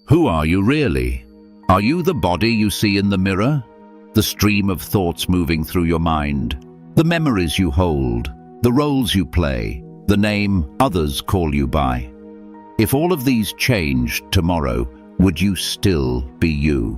Who are you really? Are you the body you see in the mirror? The stream of thoughts moving through your mind? The memories you hold? The roles you play? The name others call you by? If all of these changed tomorrow, would you still be you?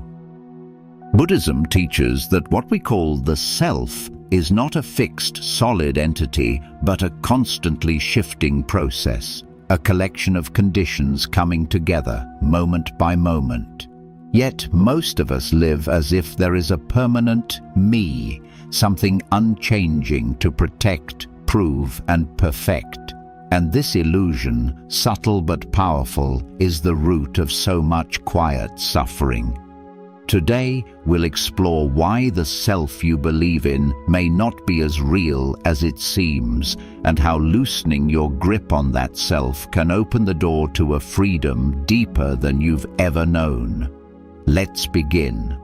Buddhism teaches that what we call the self is not a fixed, solid entity, but a constantly shifting process, a collection of conditions coming together, moment by moment. Yet most of us live as if there is a permanent me, something unchanging to protect, prove, and perfect. And this illusion, subtle but powerful, is the root of so much quiet suffering. Today, we'll explore why the self you believe in may not be as real as it seems, and how loosening your grip on that self can open the door to a freedom deeper than you've ever known. Let's begin.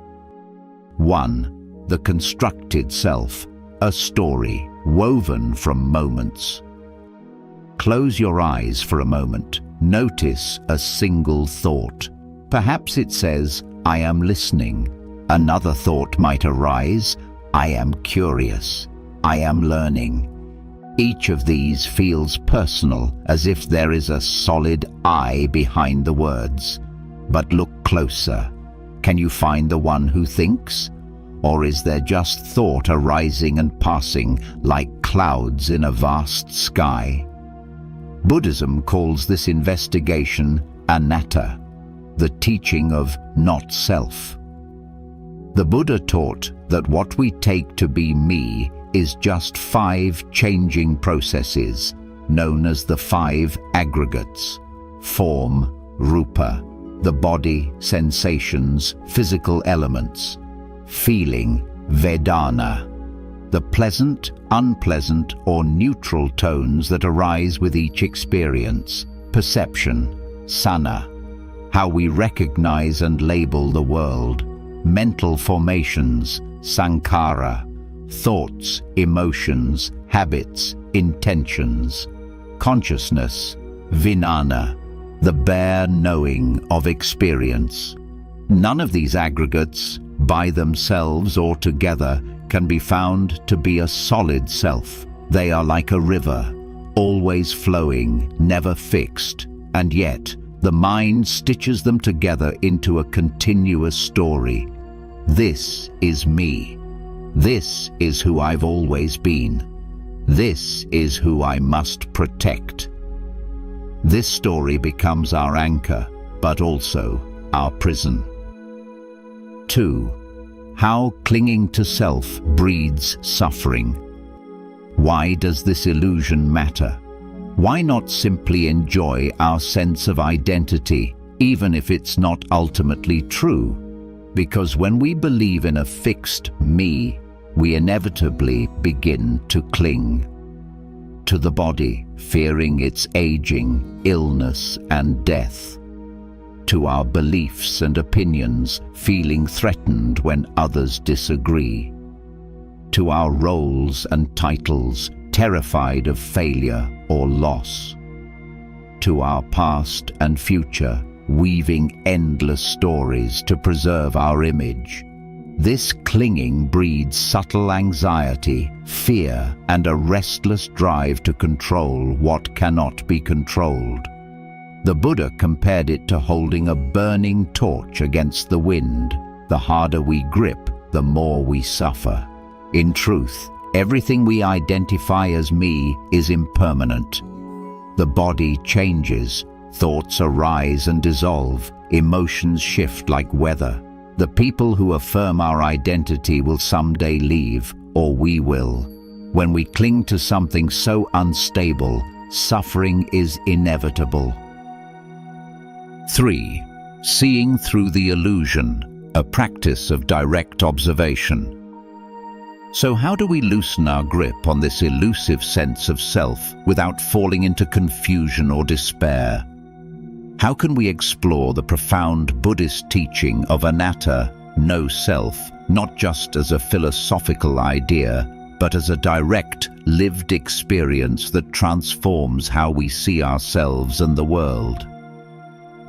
1. The constructed self, a story woven from moments. Close your eyes for a moment. Notice a single thought. Perhaps it says, "I am listening." Another thought might arise, "I am curious. I am learning." Each of these feels personal, as if there is a solid I behind the words. But look closer. Can you find the one who thinks? Or is there just thought arising and passing like clouds in a vast sky? Buddhism calls this investigation anatta, the teaching of not self. The Buddha taught that what we take to be me is just 5 changing processes, known as the 5 aggregates: form, rupa, the body, sensations, physical elements; feeling, vedana, the pleasant, unpleasant, or neutral tones that arise with each experience; perception, sana, how we recognize and label the world; mental formations, sankhara, thoughts, emotions, habits, intentions; consciousness, vijnana, the bare knowing of experience. None of these aggregates, by themselves or together, can be found to be a solid self. They are like a river, always flowing, never fixed, and yet the mind stitches them together into a continuous story. This is me. This is who I've always been. This is who I must protect. This story becomes our anchor, but also our prison. 2. How clinging to self breeds suffering. Why does this illusion matter? Why not simply enjoy our sense of identity, even if it's not ultimately true? Because when we believe in a fixed me, we inevitably begin to cling to the body, fearing its aging, illness, and death; to our beliefs and opinions, feeling threatened when others disagree; to our roles and titles, terrified of failure or loss; to our past and future, weaving endless stories to preserve our image. This clinging breeds subtle anxiety, fear, and a restless drive to control what cannot be controlled. The Buddha compared it to holding a burning torch against the wind. The harder we grip, the more we suffer. In truth, everything we identify as me is impermanent. The body changes, thoughts arise and dissolve, emotions shift like weather. The people who affirm our identity will someday leave, or we will. When we cling to something so unstable, suffering is inevitable. 3. Seeing through the illusion, a practice of direct observation. So how do we loosen our grip on this elusive sense of self without falling into confusion or despair? How can we explore the profound Buddhist teaching of anatta, no self, not just as a philosophical idea, but as a direct, lived experience that transforms how we see ourselves and the world?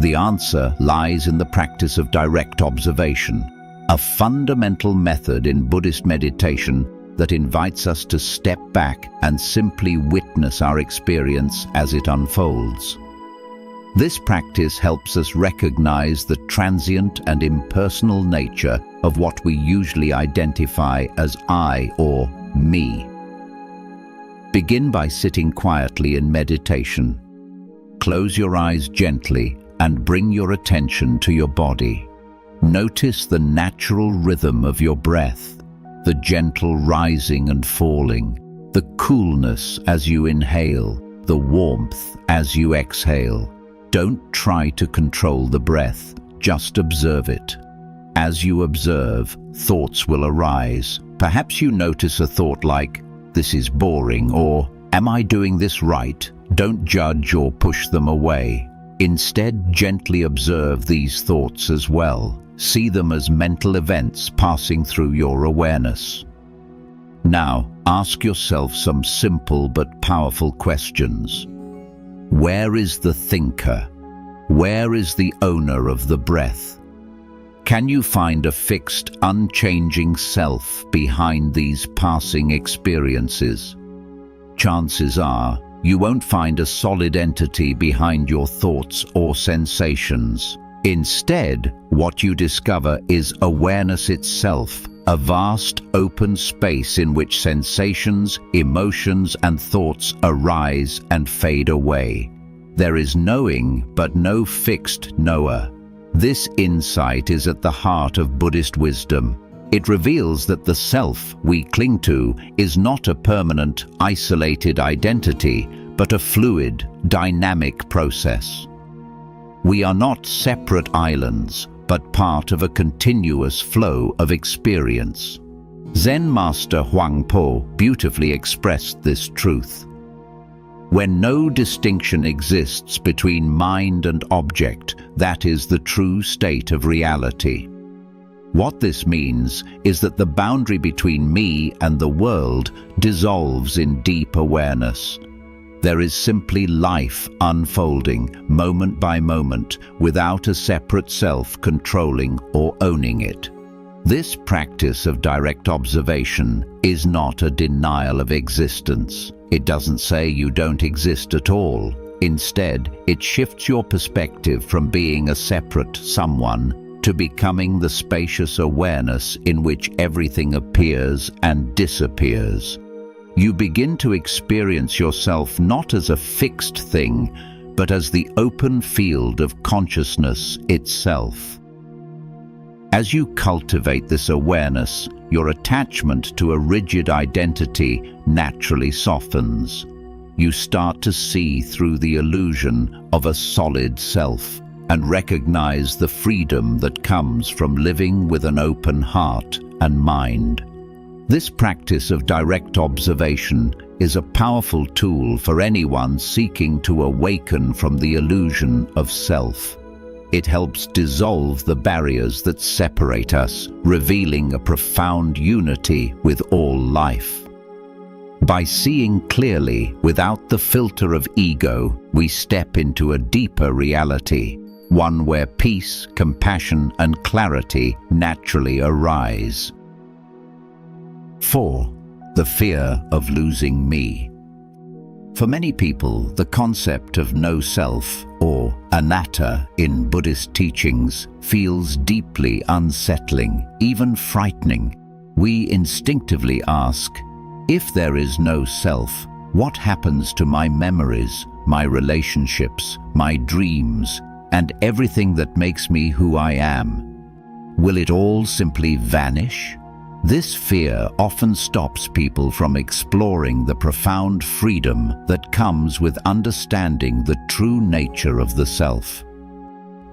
The answer lies in the practice of direct observation, a fundamental method in Buddhist meditation that invites us to step back and simply witness our experience as it unfolds. This practice helps us recognize the transient and impersonal nature of what we usually identify as I or me. Begin by sitting quietly in meditation. Close your eyes gently and bring your attention to your body. Notice the natural rhythm of your breath, the gentle rising and falling, the coolness as you inhale, the warmth as you exhale. Don't try to control the breath, just observe it. As you observe, thoughts will arise. Perhaps you notice a thought like, "This is boring," or "Am I doing this right?" Don't judge or push them away. Instead, gently observe these thoughts as well. See them as mental events passing through your awareness. Now, ask yourself some simple but powerful questions. Where is the thinker? Where is the owner of the breath? Can you find a fixed, unchanging self behind these passing experiences? Chances are, you won't find a solid entity behind your thoughts or sensations. Instead, what you discover is awareness itself, a vast, open space in which sensations, emotions, and thoughts arise and fade away. There is knowing, but no fixed knower. This insight is at the heart of Buddhist wisdom. It reveals that the self we cling to is not a permanent, isolated identity, but a fluid, dynamic process. We are not separate islands, but part of a continuous flow of experience. Zen master Huang Po beautifully expressed this truth. When no distinction exists between mind and object, that is the true state of reality. What this means is that the boundary between me and the world dissolves in deep awareness. There is simply life unfolding, moment by moment, without a separate self controlling or owning it. This practice of direct observation is not a denial of existence. It doesn't say you don't exist at all. Instead, it shifts your perspective from being a separate someone to becoming the spacious awareness in which everything appears and disappears. You begin to experience yourself not as a fixed thing, but as the open field of consciousness itself. As you cultivate this awareness, your attachment to a rigid identity naturally softens. You start to see through the illusion of a solid self and recognize the freedom that comes from living with an open heart and mind. This practice of direct observation is a powerful tool for anyone seeking to awaken from the illusion of self. It helps dissolve the barriers that separate us, revealing a profound unity with all life. By seeing clearly, without the filter of ego, we step into a deeper reality, one where peace, compassion, and clarity naturally arise. 4. The fear of losing me. For many people, the concept of no self, or anatta in Buddhist teachings, feels deeply unsettling, even frightening. We instinctively ask, if there is no self, what happens to my memories, my relationships, my dreams, and everything that makes me who I am? Will it all simply vanish? This fear often stops people from exploring the profound freedom that comes with understanding the true nature of the self.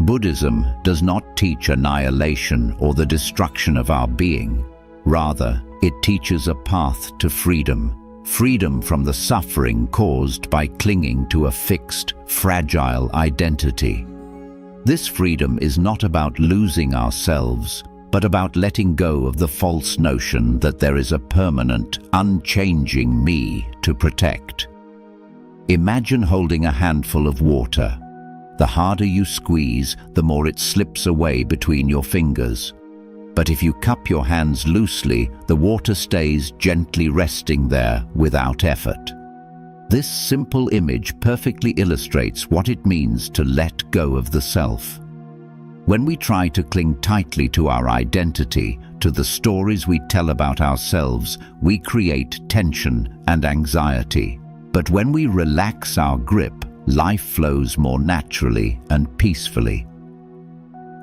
Buddhism does not teach annihilation or the destruction of our being. Rather, it teaches a path to freedom, freedom from the suffering caused by clinging to a fixed, fragile identity. This freedom is not about losing ourselves, but about letting go of the false notion that there is a permanent, unchanging me to protect. Imagine holding a handful of water. The harder you squeeze, the more it slips away between your fingers. But if you cup your hands loosely, the water stays gently resting there without effort. This simple image perfectly illustrates what it means to let go of the self. When we try to cling tightly to our identity, to the stories we tell about ourselves, we create tension and anxiety. But when we relax our grip, life flows more naturally and peacefully.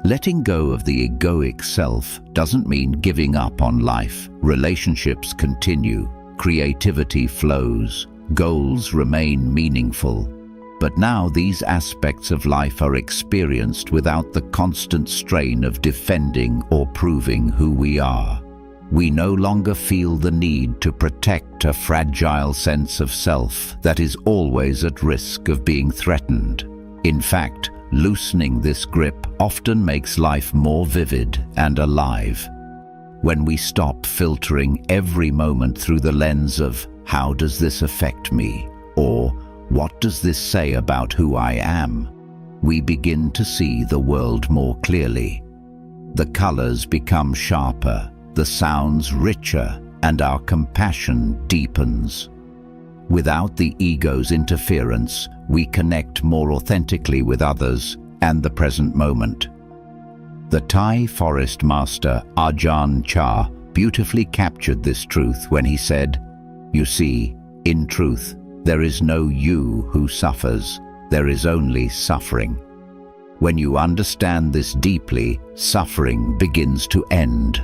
Letting go of the egoic self doesn't mean giving up on life. Relationships continue, creativity flows, goals remain meaningful. But now these aspects of life are experienced without the constant strain of defending or proving who we are. We no longer feel the need to protect a fragile sense of self that is always at risk of being threatened. In fact, loosening this grip often makes life more vivid and alive. When we stop filtering every moment through the lens of, "How does this affect me?" or "What does this say about who I am?" we begin to see the world more clearly. The colors become sharper, the sounds richer, and our compassion deepens. Without the ego's interference, we connect more authentically with others and the present moment. The Thai forest master Ajahn Chah beautifully captured this truth when he said, "You see, in truth, there is no you who suffers, there is only suffering." When you understand this deeply, suffering begins to end.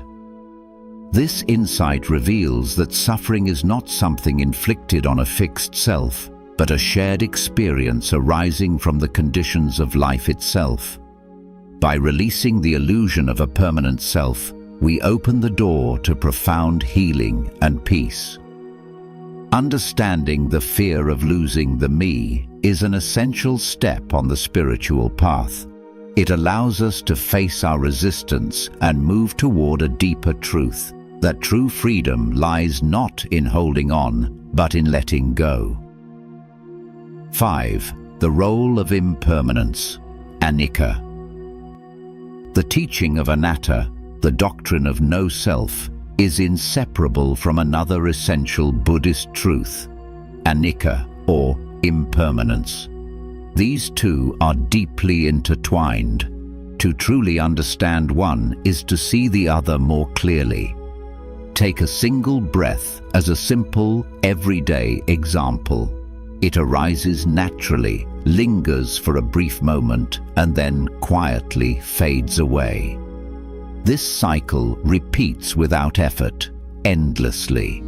This insight reveals that suffering is not something inflicted on a fixed self, but a shared experience arising from the conditions of life itself. By releasing the illusion of a permanent self, we open the door to profound healing and peace. Understanding the fear of losing the me is an essential step on the spiritual path. It allows us to face our resistance and move toward a deeper truth, that true freedom lies not in holding on, but in letting go. 5. The role of impermanence, anicca. The teaching of anatta, the doctrine of no self, is inseparable from another essential Buddhist truth, anicca, or impermanence. These two are deeply intertwined. To truly understand one is to see the other more clearly. Take a single breath as a simple, everyday example. It arises naturally, lingers for a brief moment, and then quietly fades away. This cycle repeats without effort, endlessly.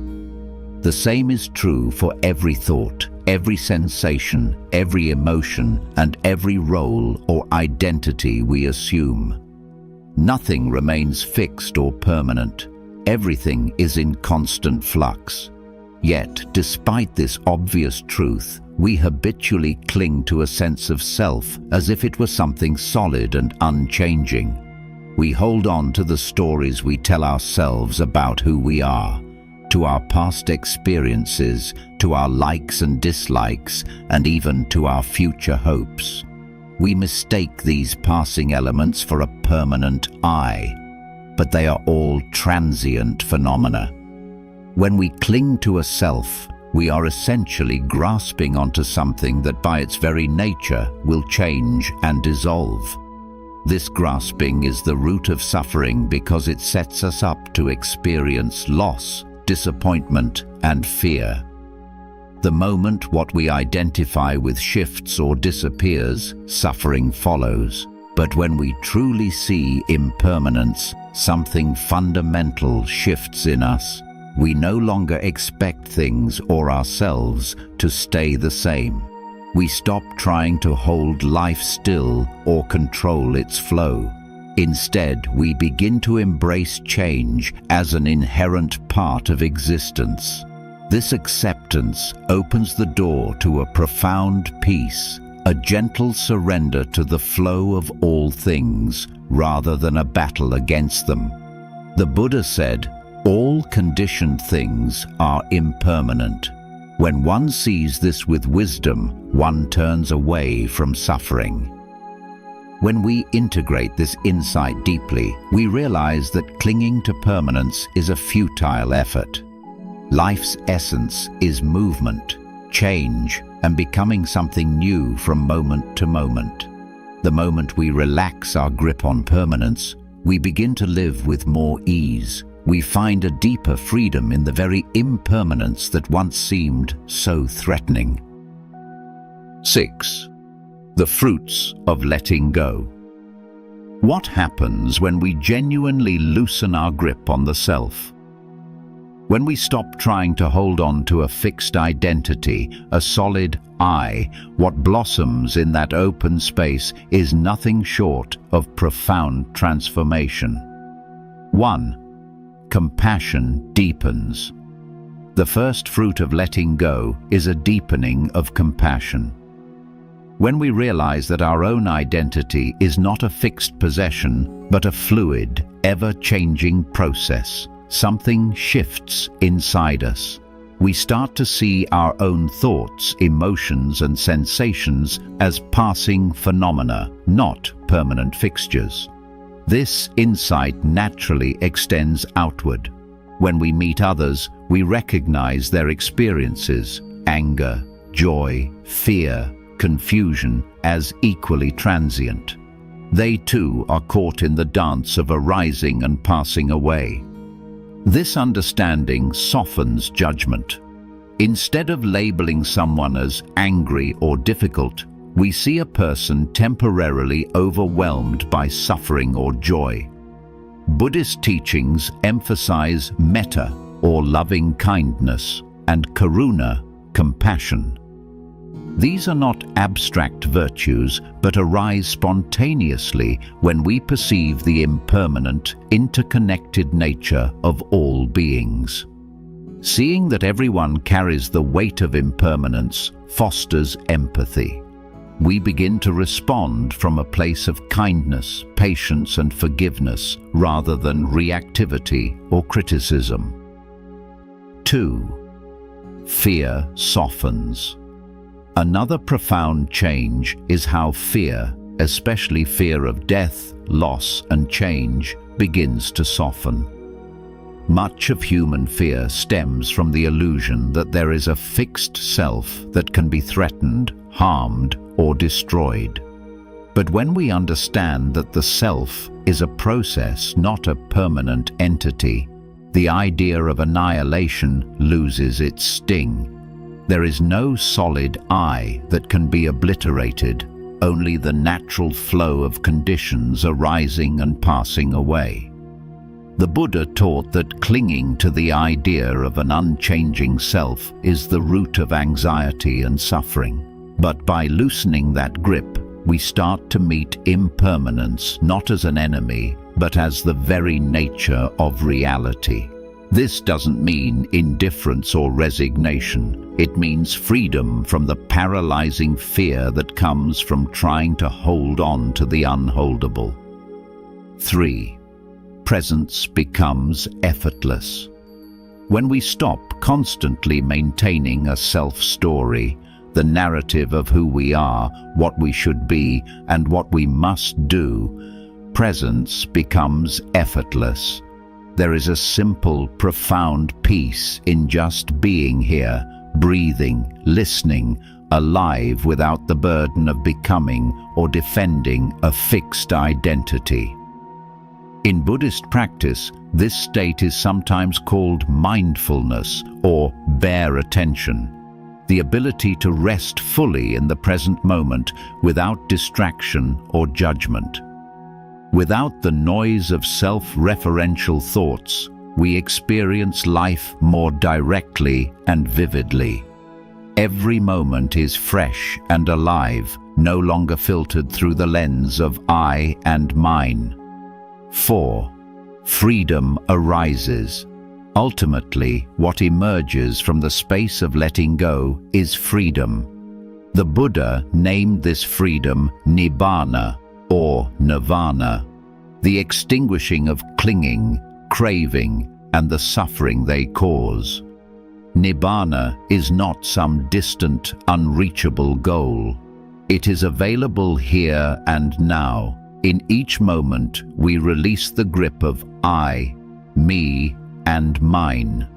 The same is true for every thought, every sensation, every emotion, and every role or identity we assume. Nothing remains fixed or permanent. Everything is in constant flux. Yet, despite this obvious truth, we habitually cling to a sense of self as if it were something solid and unchanging. We hold on to the stories we tell ourselves about who we are, to our past experiences, to our likes and dislikes, and even to our future hopes. We mistake these passing elements for a permanent I, but they are all transient phenomena. When we cling to a self, we are essentially grasping onto something that by its very nature will change and dissolve. This grasping is the root of suffering because it sets us up to experience loss, disappointment, and fear. The moment what we identify with shifts or disappears, suffering follows. But when we truly see impermanence, something fundamental shifts in us. We no longer expect things or ourselves to stay the same. We stop trying to hold life still or control its flow. Instead, we begin to embrace change as an inherent part of existence. This acceptance opens the door to a profound peace, a gentle surrender to the flow of all things, rather than a battle against them. The Buddha said, "All conditioned things are impermanent." When one sees this with wisdom, one turns away from suffering. When we integrate this insight deeply, we realize that clinging to permanence is a futile effort. Life's essence is movement, change, and becoming something new from moment to moment. The moment we relax our grip on permanence, we begin to live with more ease. We find a deeper freedom in the very impermanence that once seemed so threatening. 6. The fruits of letting go. What happens when we genuinely loosen our grip on the self? When we stop trying to hold on to a fixed identity, a solid I, what blossoms in that open space is nothing short of profound transformation. 1. Compassion deepens. The first fruit of letting go is a deepening of compassion. When we realize that our own identity is not a fixed possession, but a fluid, ever-changing process, something shifts inside us. We start to see our own thoughts, emotions, and sensations as passing phenomena, not permanent fixtures. This insight naturally extends outward. When we meet others, we recognize their experiences, anger, joy, fear, confusion, as equally transient. They too are caught in the dance of arising and passing away. This understanding softens judgment. Instead of labeling someone as angry or difficult, we see a person temporarily overwhelmed by suffering or joy. Buddhist teachings emphasize metta, or loving kindness, and karuna, compassion. These are not abstract virtues, but arise spontaneously when we perceive the impermanent, interconnected nature of all beings. Seeing that everyone carries the weight of impermanence fosters empathy. We begin to respond from a place of kindness, patience, and forgiveness rather than reactivity or criticism. 2. Fear softens. Another profound change is how fear, especially fear of death, loss, and change, begins to soften. Much of human fear stems from the illusion that there is a fixed self that can be threatened, harmed, or destroyed. But when we understand that the self is a process, not a permanent entity, the idea of annihilation loses its sting. There is no solid I that can be obliterated, only the natural flow of conditions arising and passing away. The Buddha taught that clinging to the idea of an unchanging self is the root of anxiety and suffering. But by loosening that grip, we start to meet impermanence not as an enemy, but as the very nature of reality. This doesn't mean indifference or resignation. It means freedom from the paralyzing fear that comes from trying to hold on to the unholdable. 3. Presence becomes effortless. When we stop constantly maintaining a self-story, the narrative of who we are, what we should be, and what we must do, presence becomes effortless. There is a simple, profound peace in just being here, breathing, listening, alive without the burden of becoming or defending a fixed identity. In Buddhist practice, this state is sometimes called mindfulness or bare attention, the ability to rest fully in the present moment without distraction or judgment. Without the noise of self-referential thoughts, we experience life more directly and vividly. Every moment is fresh and alive, no longer filtered through the lens of I and mine. 4. Freedom arises. Ultimately, what emerges from the space of letting go is freedom. The Buddha named this freedom Nibbana, or nirvana, the extinguishing of clinging, craving, and the suffering they cause. Nibbana is not some distant, unreachable goal. It is available here and now. In each moment, we release the grip of I, me, and mine.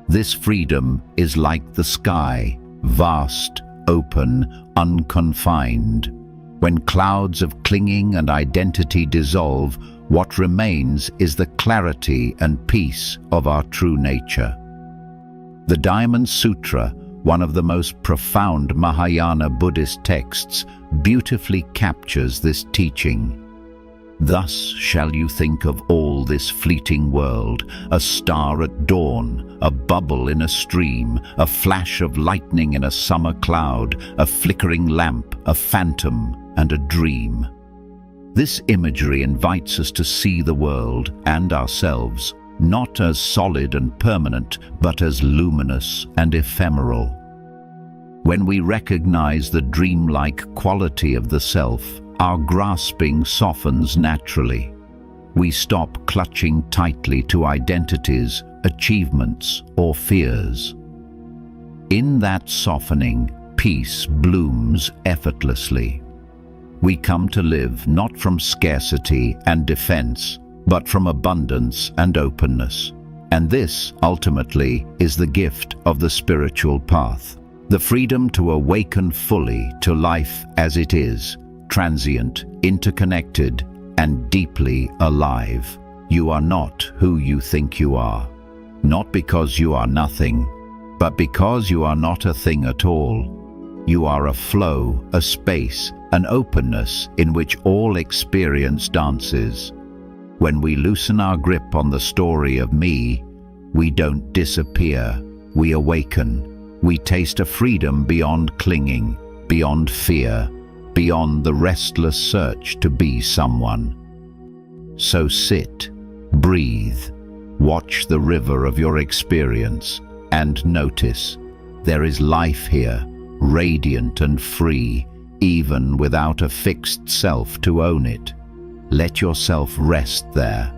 This freedom is like the sky, vast, open, unconfined. When clouds of clinging and identity dissolve, what remains is the clarity and peace of our true nature. The Diamond Sutra, one of the most profound Mahayana Buddhist texts, beautifully captures this teaching. Thus shall you think of all this fleeting world, a star at dawn, a bubble in a stream, a flash of lightning in a summer cloud, a flickering lamp, a phantom, and a dream. This imagery invites us to see the world and ourselves not as solid and permanent, but as luminous and ephemeral. When we recognize the dreamlike quality of the self, our grasping softens naturally. We stop clutching tightly to identities, achievements, or fears. In that softening, peace blooms effortlessly. We come to live not from scarcity and defense, but from abundance and openness. And this, ultimately, is the gift of the spiritual path. The freedom to awaken fully to life as it is, transient, interconnected, and deeply alive. You are not who you think you are. Not because you are nothing, but because you are not a thing at all. You are a flow, a space, an openness in which all experience dances. When we loosen our grip on the story of me, we don't disappear, we awaken. We taste a freedom beyond clinging, beyond fear, beyond the restless search to be someone. So sit, breathe, watch the river of your experience, and notice there is life here, radiant and free, even without a fixed self to own it. Let yourself rest there.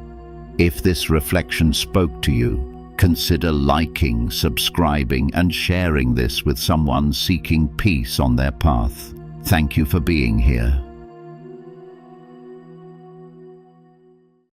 If this reflection spoke to you, consider liking, subscribing, and sharing this with someone seeking peace on their path. Thank you for being here.